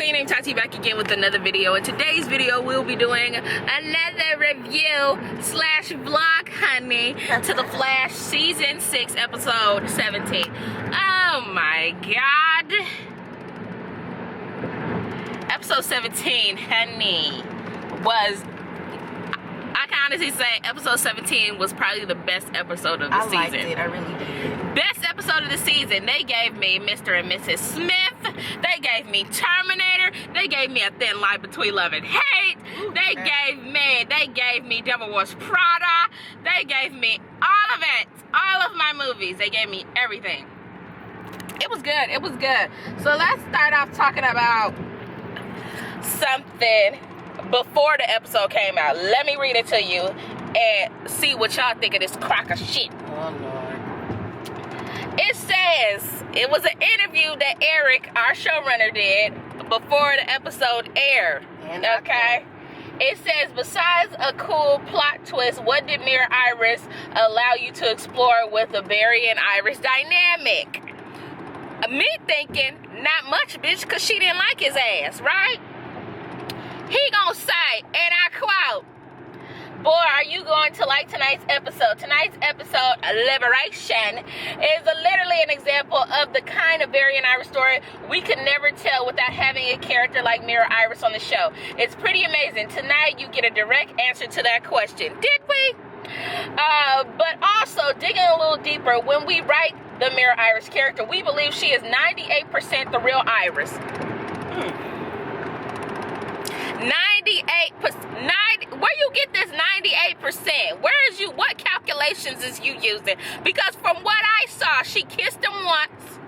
OhYoNameTaty back again with another video. In today's video, we'll be doing another review slash vlog, honey, to The Flash Season 6, Episode 17. Oh my God. Episode 17, honey, I can honestly say Episode 17 was probably the best episode of the season. I liked it, I really did. Best episode of the season. They gave me Mr. and Mrs. Smith. They gave me Terminator. They gave me A Thin Line Between Love and Hate. Ooh, they gave me Devil Wears Prada. They gave me all of it. All of my movies. They gave me everything. It was good. It was good. So let's start off talking about something before the episode came out. Let me read it to you and see what y'all think of this crock of shit. Oh, Lord. It says, it was an interview that Eric, our showrunner, did before the episode aired. Okay? It says, besides a cool plot twist, what did Mirror Iris allow you to explore with the Barry and Iris dynamic? Me thinking, not much, bitch, because she didn't like his ass, right? He gonna say, and I quote, boy, are you going to like tonight's episode? Tonight's episode, Liberation, is literally an example of the kind of Barry and Iris story we could never tell without having a character like Mirror Iris on the show. It's pretty amazing. Tonight, you get a direct answer to that question. Did we? But also, digging a little deeper, when we write the Mirror Iris character, we believe she is 98% the real Iris. 98%, where you get this 98%? What calculations is you using? Because from what I saw, she kissed him once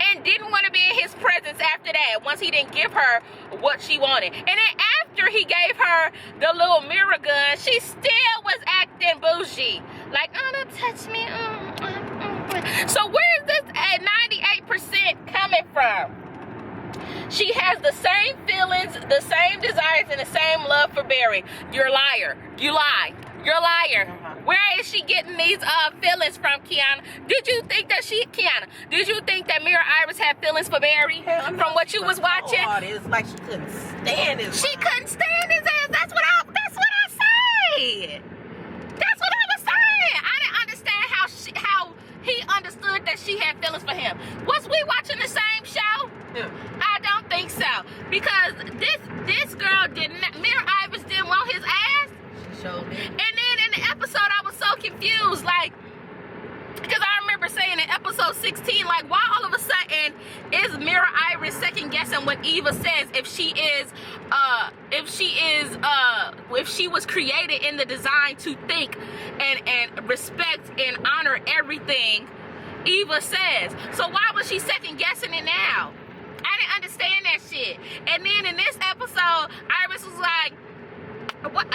and didn't want to be in his presence after that, once he didn't give her what she wanted. And then after he gave her the little mirror gun, she still was acting bougie. Like, oh, don't touch me. So where is this 98% coming from? She has the same feelings, the same desires, and the same love for Barry. You're a liar. You lie. You're a liar. Where is she getting these feelings from, Kiana? Did you think that Mirror Iris had feelings for Barry from what you was watching? It's like she couldn't stand his She couldn't stand his ass. That's what I said. That's what I was saying. I didn't understand how he understood that she had feelings for him. Was we watching the same show? Yeah. I don't think so, because this girl Mirror Iris didn't want his ass. She showed me. And then in the episode, I was so confused, like, because I remember saying in episode 16, like, why all of a sudden is Mirror Iris second guessing when Eva says if she was created in the design to think and respect and honor everything Eva says. So why was she second guessing it now? I didn't understand that shit. And then in this episode, Iris was like,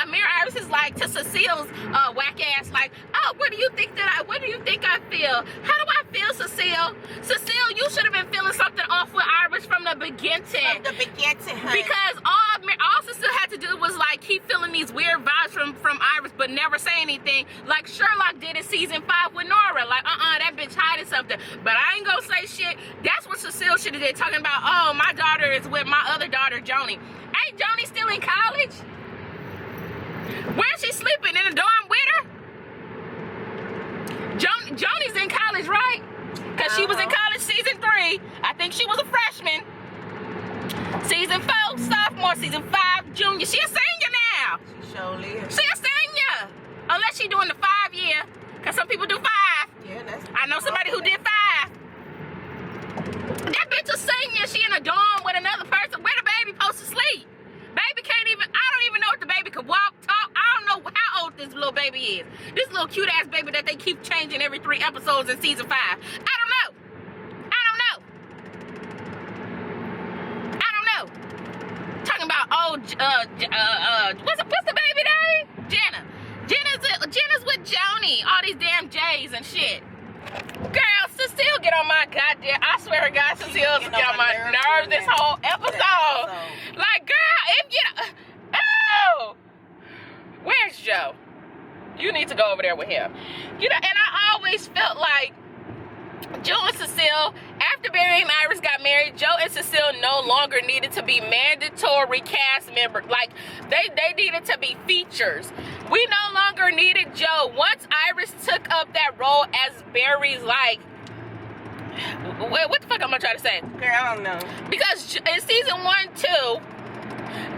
Mirror Iris is like to Cecile's whack ass, like, oh, what do you think I feel? How do I feel, Cecile? Cecile, you should have been feeling something off with Iris from the beginning. From the beginning, honey. Because all Cecile had to do was like keep feeling these weird vibes from Iris, but never say anything, like Sherlock did in season 5 with Nora. Like, that bitch hiding something. But I ain't gonna say shit. That's what Cecile should have did, talking about, oh, my daughter is with my other daughter, Joni. Ain't Joni still in college? Where's she sleeping? In a dorm with her? Joni's in college, right? Because she was in college season 3. I think she was a freshman. Season 4, sophomore. Season 5, junior. She a senior now. She surely is. She a senior. Unless she doing the 5-year. Because some people do 5. Yeah, that's... I know somebody who did 5. That bitch a senior. She in a dorm with another person. Where the baby supposed to sleep? Baby can't even, I don't even know if the baby could walk, talk. I don't know how old this little baby is. This little cute ass baby that they keep changing every 3 episodes in season 5. I don't know. Talking about, what's the baby name? Jenna. Jenna's with Joni. All these damn J's and shit. Girl, Cecile get on my goddamn, I swear to God, Cecile get on my nerves this whole episode. Like, girl, if you, oh, where's Joe? You need to go over there with him. And I always felt like Joe and Cecile, After Barry and Iris got married, Joe and Cecile no longer needed to be mandatory cast members. Like, they needed to be features. We no longer needed Joe. Once Iris took up that role as Barry's, like, what the fuck am I trying to say? Girl, I don't know. Because in season 1, 2,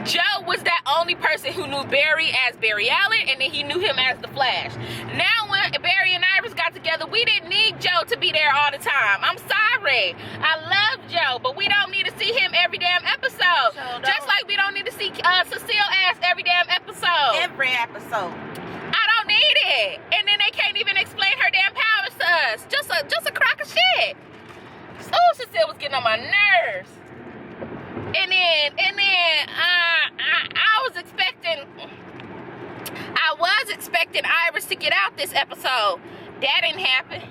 Joe was that only person who knew Barry as Barry Allen, and then he knew him as the Flash. Now when Barry and Iris got together, we didn't need Joe to be there all the time. I'm sorry. I love Joe, but we don't need to see him every damn episode. Just like we don't need to see Cecile ass every damn episode. Every episode. I don't need it. And then they can't even explain her damn powers to us. Just a crock of shit. Oh, Cecile was getting on my nerves. And then I was expecting Iris to get out this episode. That didn't happen.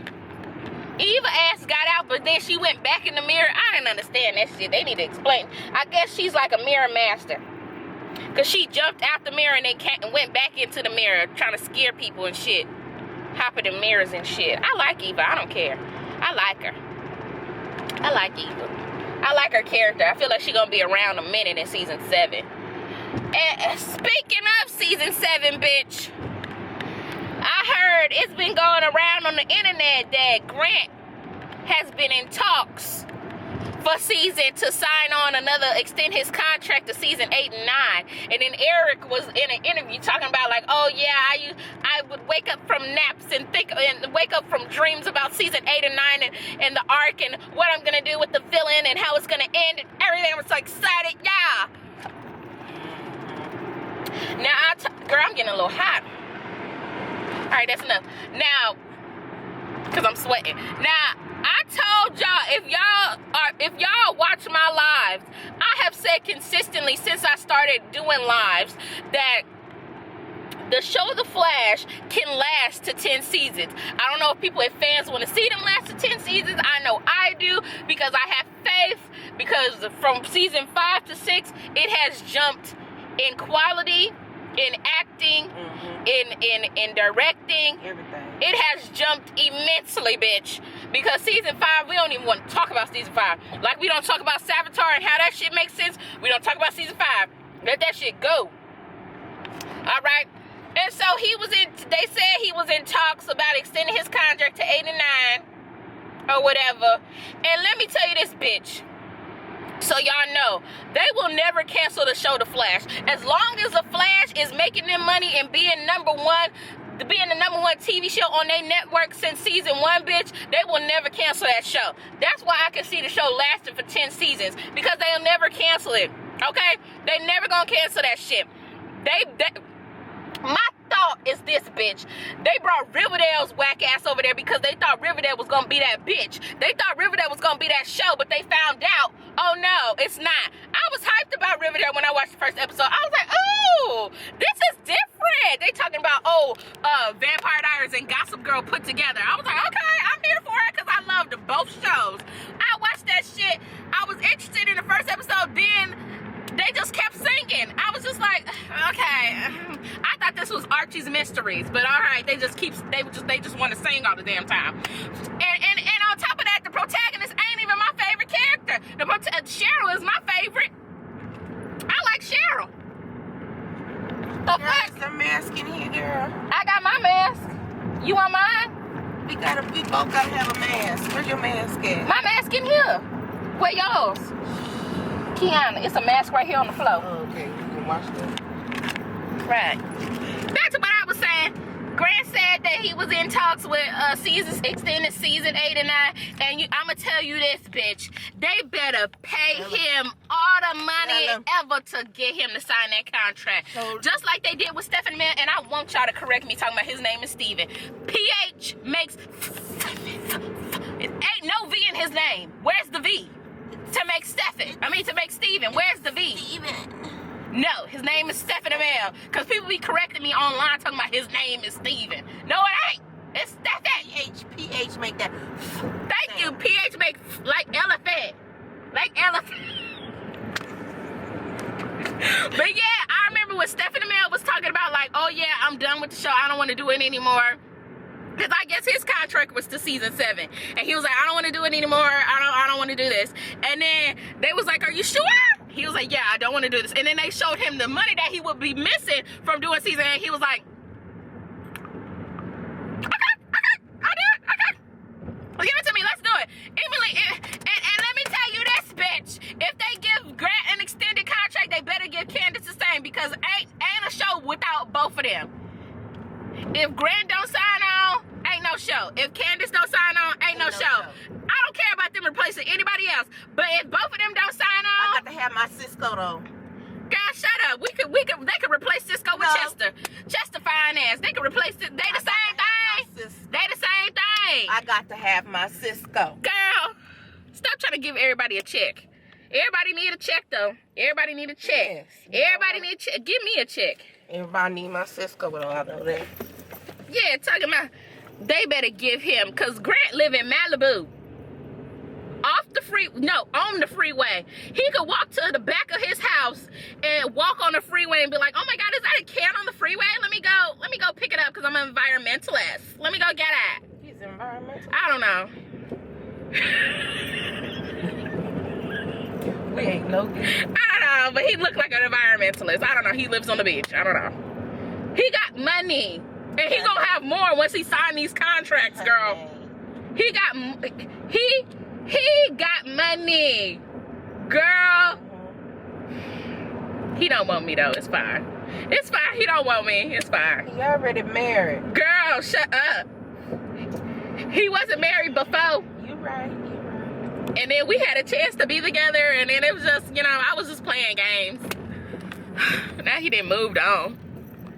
Eva ass got out, but then she went back in the mirror. I didn't understand that shit. They need to explain. I guess she's like a mirror master. Because she jumped out the mirror and then went back into the mirror trying to scare people and shit. Hopping in mirrors and shit. I like Eva. I don't care. I like her. I like Eva. I like her character. I feel like she's going to be around a minute in season 7. And speaking of season 7, bitch, I heard it's been going around on the internet that Grant has been in talks for season to sign on extend his contract to season 8 and 9. And then Eric was in an interview talking about like, oh yeah, I would wake up from naps and wake up from dreams about season 8 and 9 and the arc and what I'm gonna do with the villain and how it's gonna end and everything. I was so excited, yeah. Now girl, I'm getting a little hot. All right, that's enough. Now, cause I'm sweating. Now, I told y'all, if y'all watch my lives, I have said consistently since I started doing lives that the show The Flash can last to 10 seasons. I don't know if fans want to see them last to 10 seasons. I know I do because I have faith, because from season 5 to 6, it has jumped in quality, in acting, in directing. Everything. It has jumped immensely, bitch. Because season 5, we don't even want to talk about season 5. Like we don't talk about Savitar and how that shit makes sense. We don't talk about season 5. Let that shit go. Alright? And so they said he was in talks about extending his contract to 8 and 9. Or whatever. And let me tell you this, bitch. So y'all know, they will never cancel the show The Flash. As long as The Flash is making them money and being the number one TV show on their network since season 1, bitch, they will never cancel that show. That's why I can see the show lasting for 10 seasons. Because they'll never cancel it. Okay? They never gonna cancel that shit. My thought is this, bitch. They brought Riverdale's whack ass over there because they thought Riverdale was gonna be that bitch. They thought Riverdale was gonna be that show, but they found out, oh no, it's not. I was hyped about Riverdale when I watched the first episode. I was like, oh, this is different. They talking about, Vampire Diaries and Gossip Girl put together. I was like, okay, I'm here for it because I loved both shows. I watched that shit. I was interested in the first episode, then they just kept singing. I was just like, okay. I thought this was Archie's Mysteries, but all right, they just want to sing all the damn time. And on top of that, the protagonist ain't even my favorite character. Cheryl is my favorite. I like Cheryl. The fuck? There's a mask in here, girl. I got my mask. You want mine? We both gotta have a mask. Where's your mask at? My mask in here. Where yours? Kiana, it's a mask right here on the floor. Oh, okay. You can watch that. Right. Back to what I was saying. Grant said that he was in talks with extended season 8 and 9. And I'm going to tell you this, bitch. They better pay him all the money ever to get him to sign that contract. Just like they did with Stephen Mill. And I want y'all to correct me talking about his name is Steven. PH makes... Ain't no V in his name. Where's the V? To make Steven. Where's the V? Steven. No, his name is Stephen Amell. Because people be correcting me online talking about his name is Steven. No, it ain't. It's Stephen. PH make that. Thank you. PH make like elephant. Like elephant. But yeah, I remember when Stephen Amell was talking about like, oh yeah, I'm done with the show. I don't want to do it anymore. Because I guess his contract was to season 7. And he was like, I don't want to do it anymore. I don't want to do this. And then they was like, are you sure? He was like, yeah, I don't want to do this. And then they showed him the money that he would be missing from doing season 8. He was like, okay, I'll do it. Okay. Well, give it to me. Let's do it. And let me tell you this, bitch. If they give Grant an extended contract, they better give Candace the same, because ain't a show without both of them. If Grant don't sign on, ain't no show. If Candace don't sign on, ain't no show. I don't care about them replacing anybody else. But if both of them don't sign on, I got to have my Cisco though. God, shut up. They could replace Cisco with Chester. Chester fine ass. They could replace it. They the same thing. They the same thing. I got to have my Cisco. Girl, stop trying to give everybody a check. Everybody need a check though. Everybody need a check. Yes. Everybody need a check. Give me a check. Everybody need my Cisco, but I know that. Yeah, talking about they better give him, because Grant live in Malibu. On the freeway. He could walk to the back of his house and walk on the freeway and be like, oh my God, is that a can on the freeway? Let me go pick it up because I'm an environmentalist. Let me go get it. He's environmental. I don't know. We ain't no good. I don't know, but he looked like an environmentalist. I don't know. He lives on the beach. I don't know. He got money. And he gonna have more once he sign these contracts, girl. He got money. Girl. He don't want me though. It's fine. It's fine. He don't want me. It's fine. He already married. Girl, shut up. He wasn't married before. You right. And then we had a chance to be together, and then it was just, I was just playing games. Now he done moved on.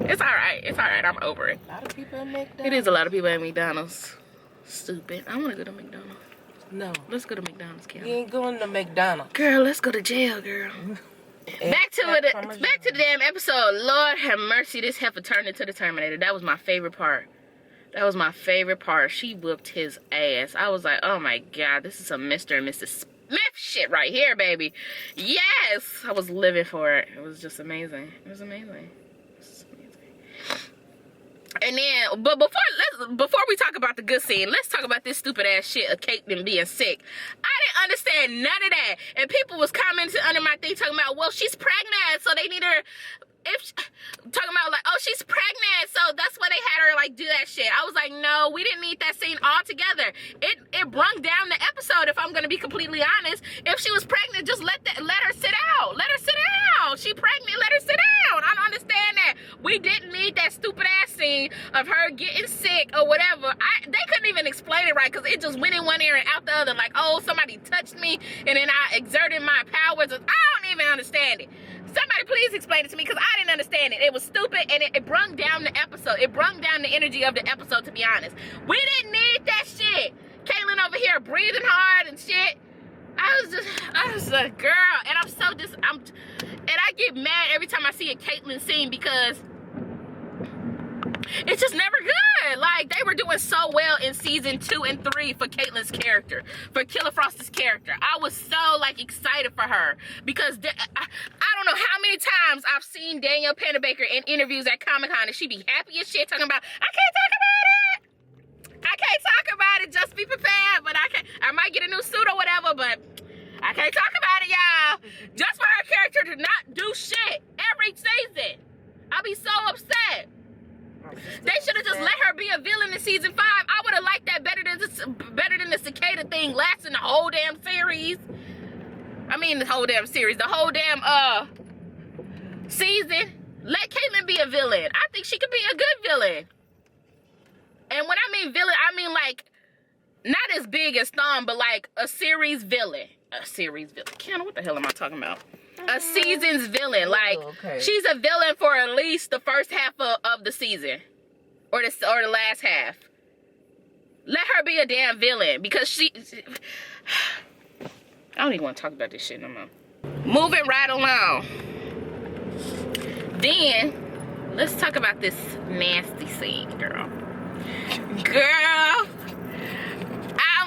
It's all right. It's all right. I'm over it. A lot of people at McDonald's. It is a lot of people at McDonald's. Stupid. I want to go to McDonald's. No. Let's go to McDonald's, Kim. You ain't going to McDonald's. Girl, let's go to jail, girl. Back to the damn episode. Lord have mercy. This heifer turned into the Terminator. That was my favorite part. That was my favorite part. She whooped his ass. I was like, oh my God, this is some Mr. and Mrs. Smith shit right here, baby. Yes. I was living for it. It was just amazing. It was amazing. And then, but before we talk about the good scene, let's talk about this stupid ass shit of Caitlyn being sick. I didn't understand none of that. And people was commenting under my thing talking about, well, she's pregnant, so they need her. Talking about like, oh, she's pregnant, so that's why they had her like do that shit. I was like, no, we didn't need that scene altogether. It brung down the episode, if I'm gonna be completely honest. If she was pregnant, just let her sit out. Let her sit out. She pregnant, let her sit down. I don't understand that. We didn't need that stupid ass scene of her getting sick or whatever. They couldn't even explain it right, because it just went in one ear and out the other. Like, oh, somebody touched me and then I exerted my powers. I don't even understand it. Somebody please explain it to me, because I didn't understand it. It was stupid, and it brung down the episode. It brung down the energy of the episode, to be honest. We didn't need that shit. Caitlyn over here breathing hard and shit. I was like, girl, and and I get mad every time I see a Caitlyn scene, because it's just never good. Like, they were doing so well in season 2 and 3 for Caitlyn's character, for Killer Frost's character. I was so like excited for her, because I don't know how many times I've seen Danielle Panabaker in interviews at Comic-Con, and she be happy as shit talking about, I can't talk about it. I can't talk about it. Just be prepared. But I might get a new suit or whatever, but I can't talk about it, y'all. Just for her character to not do shit every season. I'll be so upset. They should have just let her be a villain in season 5. I would have liked that better than the cicada thing lasting the whole damn series. I mean, the whole damn series, the whole damn season. Let Caitlyn be a villain. I think she could be a good villain. And when I mean villain, I mean like not as big as Thumb, but like a series villain. A series villain. Kiana, what the hell am I talking about? A season's villain. Like, she's a villain for at least the first half of the season, or the last half. Let her be a damn villain, because I don't even want to talk about this shit no more. Moving right along. Then let's talk about this nasty scene, girl. Girl, I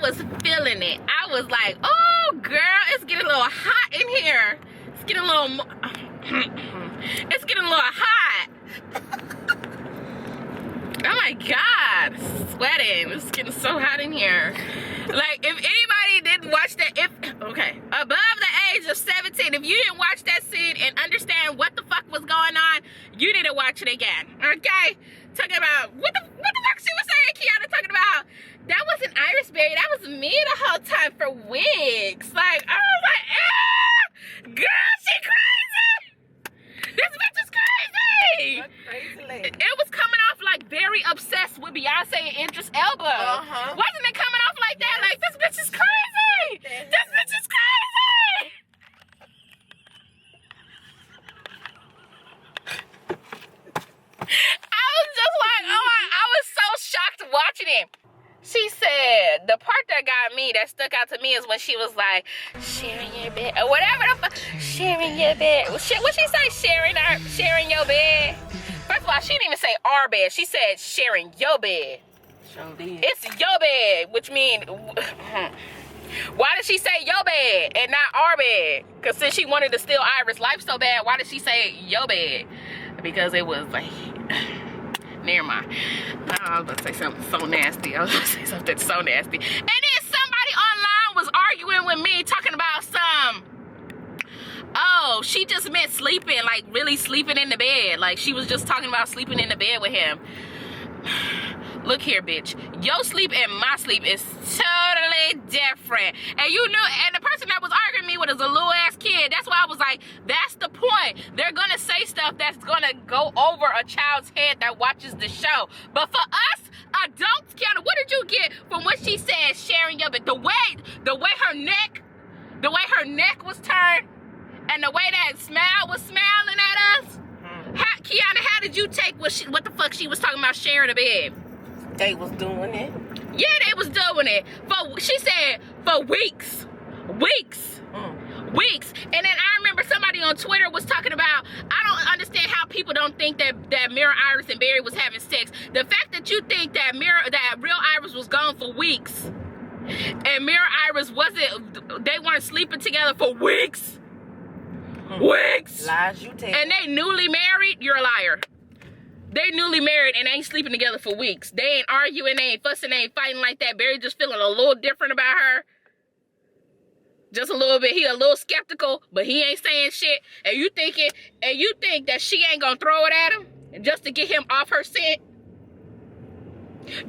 was feeling it. I was like, oh girl, it's getting a little hot in here. It's getting a little hot. Oh my God, sweating. It's getting so hot in here. Like, if anybody didn't watch that, okay, above the age of 17, if you didn't watch that scene and understand what the fuck was going on, you need to watch it again, okay? Talking about, what the fuck she was saying, Kiana, talking about, that wasn't Iris Berry, that was me the whole time for wigs. Like, I was like, girl, she crazy! This bitch is crazy! It was coming off like very obsessed with Beyonce and Idris Elba. Wasn't it coming off like that? Like, this bitch is crazy! This bitch is crazy! I was just like, I was so shocked watching it. She said, the part that got me, that stuck out to me, is when she was like, sharing your bed, or whatever the fuck, sharing your bed. What she say, sharing your bed? First of all, she didn't even say our bed. She said sharing your bed. Sure did. It's your bed, which means, why did she say your bed and not our bed? Because since she wanted to steal Iris' life so bad, why did she say your bed? Because it was like, never mind. I was about to say something so nasty. And then somebody online was arguing with me, talking about oh, she just meant sleeping, like really sleeping in the bed. Like, she was just talking about sleeping in the bed with him. Look here, bitch. Your sleep and my sleep is totally different. And you knew, and the person that was arguing me with is a little ass kid. That's why I was like, that's the point. They're gonna say stuff that's gonna go over a child's head that watches the show. But for us adults, Kiana, what did you get from what she said, sharing your bed? The way her neck was turned, and the way that smile was smiling at us. Kiana, how did you take what the fuck she was talking about sharing a bed? They was doing it. Yeah, they was doing it. She said for weeks. Weeks. And then I remember somebody on Twitter was talking about, I don't understand how people don't think that Mira, Iris, and Barry was having sex. The fact that you think that real Iris was gone for weeks, and Mira Iris they weren't sleeping together for weeks. Weeks. Lies you tell. And they newly married, you're a liar. They newly married and ain't sleeping together for weeks. They ain't arguing, they ain't fussing, they ain't fighting like that. Barry just feeling a little different about her. Just a little bit. He a little skeptical, but he ain't saying shit. And you think that she ain't gonna throw it at him just to get him off her scent?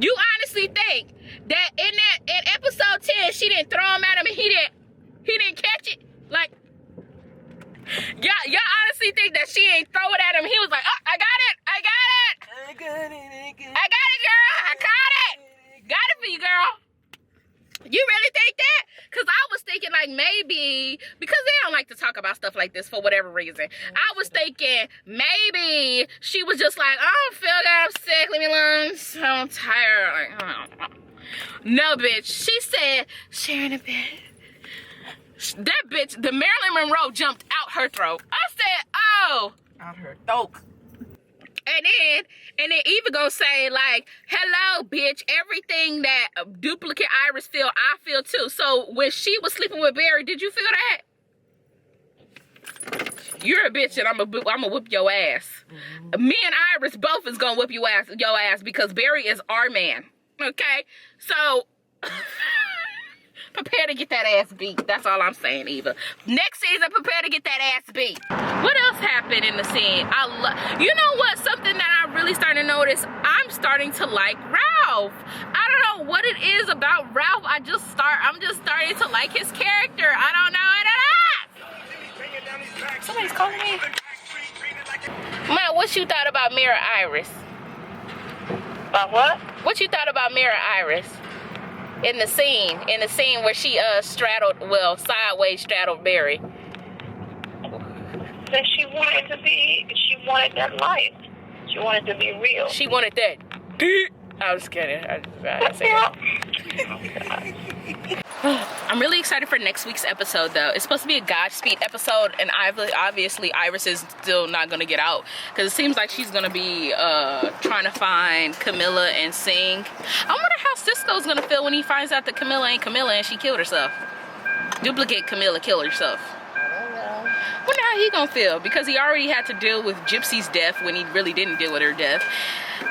You honestly think that in episode 10 she didn't throw him at him and he didn't catch it? Like, y'all honestly think that she ain't throw it at him? He was like, oh, I got it, girl. I caught it. Got it for you, girl. You really think that? Because I was thinking, like, maybe, because they don't like to talk about stuff like this for whatever reason. I was thinking maybe she was just like, I don't feel good, I'm sick, leave me alone, so I'm tired. Like, no, bitch. She said, sharing a bed. That bitch, the Marilyn Monroe jumped out her throat. I said, oh. Out her throat. And then Eva gonna say, like, hello, bitch, everything that duplicate Iris feel, I feel too. So when she was sleeping with Barry, did you feel that? You're a bitch and I'm gonna whip your ass. Me and Iris both is gonna whip your ass because Barry is our man. Okay? So prepare to get that ass beat. That's all I'm saying, Eva. Next season, prepare to get that ass beat. What else happened in the scene? You know what? Something that I really starting to notice, I'm starting to like Ralph. I don't know what it is about Ralph. I'm just starting to like his character. I don't know what it is. Somebody's calling me. Ma, what you thought about Mira Iris? About what? What you thought about Mira Iris? In the scene where she sideways straddled Barry. That she wanted that life. She wanted to be real. She wanted that. I was kidding. I didn't say that. I'm really excited for next week's episode, though. It's supposed to be a Godspeed episode, and obviously Iris is still not going to get out because it seems like she's going to be trying to find Camilla and sing. I wonder how Cisco's going to feel when he finds out that Camilla ain't Camilla and she killed herself. Duplicate Camilla killed herself. Wonder how he gonna feel, because he already had to deal with Gypsy's death when he really didn't deal with her death.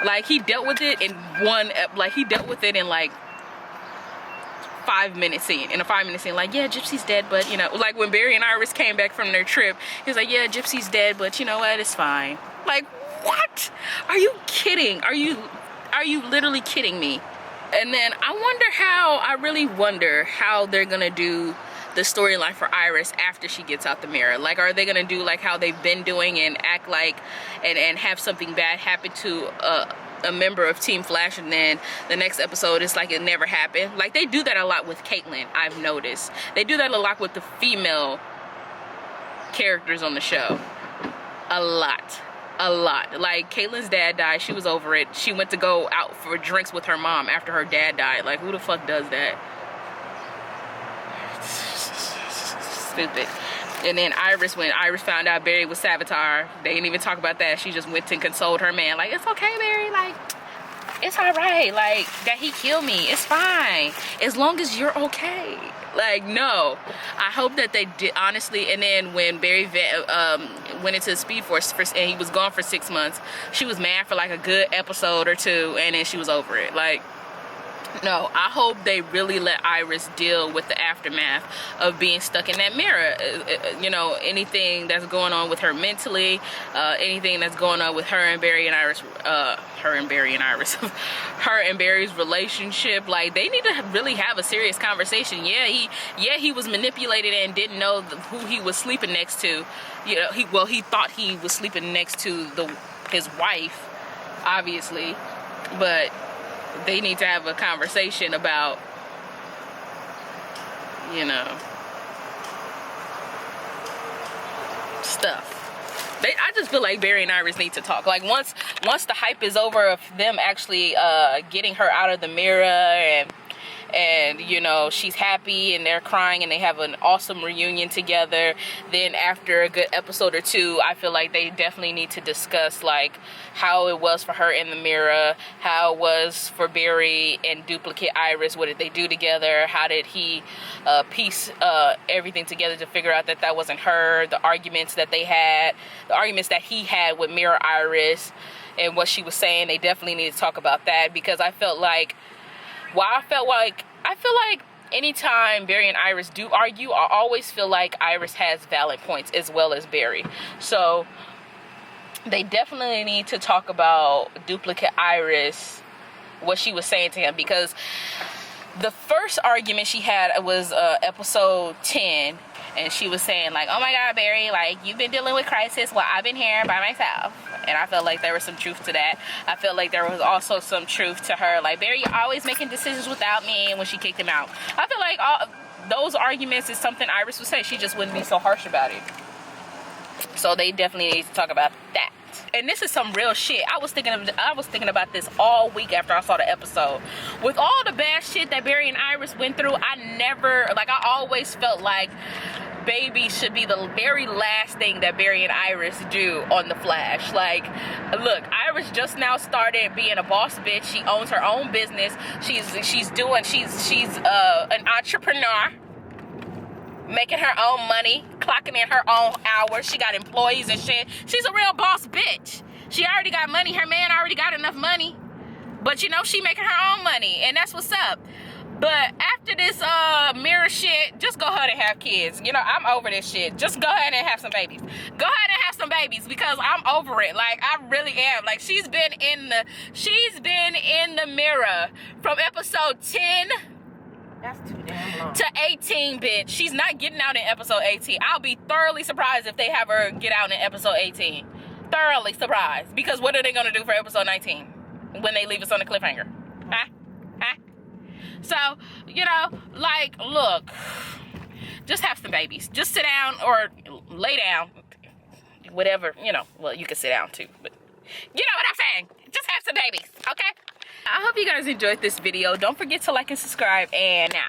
Like, he dealt with it in like 5-minute scene. In a 5-minute scene, like, yeah, Gypsy's dead, but you know, like when Barry and Iris came back from their trip, he was like, yeah, Gypsy's dead, but you know what, it's fine. Like, what? Are you kidding? Are you literally kidding me? And then I really wonder how they're gonna do the storyline for Iris after she gets out the mirror. Like, are they gonna do like how they've been doing and act like and have something bad happen to a member of Team Flash, and then the next episode is like it never happened? Like, they do that a lot with Caitlyn. I've noticed they do that a lot with the female characters on the show. A lot. Like, Caitlyn's dad died, she was over it. She went to go out for drinks with her mom after her dad died. Like, who the fuck does that? Stupid. And then Iris, when Iris found out Barry was Savitar, they didn't even talk about that. She just went and consoled her man, like, it's okay, Barry, like, it's all right, like, that he killed me, it's fine, as long as you're okay. Like, no. I hope that they did, honestly. And then when Barry went into the Speed Force and he was gone for 6 months, she was mad for like a good episode or two, and then she was over it. Like, no, I hope they really let Iris deal with the aftermath of being stuck in that mirror. You know, anything that's going on with her mentally, anything that's going on with her and Barry and Iris, her and Barry's relationship. Like, they need to really have a serious conversation. Yeah, he was manipulated and didn't know who he was sleeping next to. You know, he thought he was sleeping next to his wife, obviously, but they need to have a conversation about, you know, stuff. I just feel like Barry and Iris need to talk. Like, once the hype is over of them actually getting her out of the mirror, and you know, she's happy and they're crying and they have an awesome reunion together, then after a good episode or two, I feel like they definitely need to discuss like how it was for her in the mirror, how it was for Barry and duplicate Iris, what did they do together, how did he piece everything together to figure out that wasn't her, the arguments that he had with Mirror Iris and what she was saying. They definitely need to talk about that, because I feel like anytime Barry and Iris do argue, I always feel like Iris has valid points as well as Barry. So they definitely need to talk about duplicate Iris, what she was saying to him, because the first argument she had was episode 10, and she was saying like, oh my god, Barry, like, you've been dealing with crisis while I've been here by myself. And I felt like there was some truth to that. I felt like there was also some truth to her, like, Barry, you're always making decisions without me, when she kicked him out. I feel like all those arguments is something Iris would say. She just wouldn't be so harsh about it. So they definitely need to talk about that. And this is some real shit. I was thinking about this all week after I saw the episode. With all the bad shit that Barry and Iris went through, I always felt like baby should be the very last thing that Barry and Iris do on The Flash. Like, look, Iris just now started being a boss bitch. She owns her own business. She's an entrepreneur, making her own money, clocking in her own hours. She got employees and shit. She's a real boss bitch. She already got money. Her man already got enough money. But, you know, she making her own money, and that's what's up. But after this mirror shit, just go ahead and have kids. You know, I'm over this shit. Just go ahead and have some babies. Go ahead and have some babies, because I'm over it. Like, I really am. Like, she's been in the mirror from episode 10 That's too damn long. to 18, bitch. She's not getting out in episode 18. I'll be thoroughly surprised if they have her get out in episode 18. Thoroughly surprised. Because what are they going to do for episode 19 when they leave us on a cliffhanger? Huh? So, you know, like, look, just have some babies. Just sit down or lay down. Whatever, you know. Well, you can sit down too, but you know what I'm saying. Just have some babies, okay? I hope you guys enjoyed this video. Don't forget to like and subscribe, and now.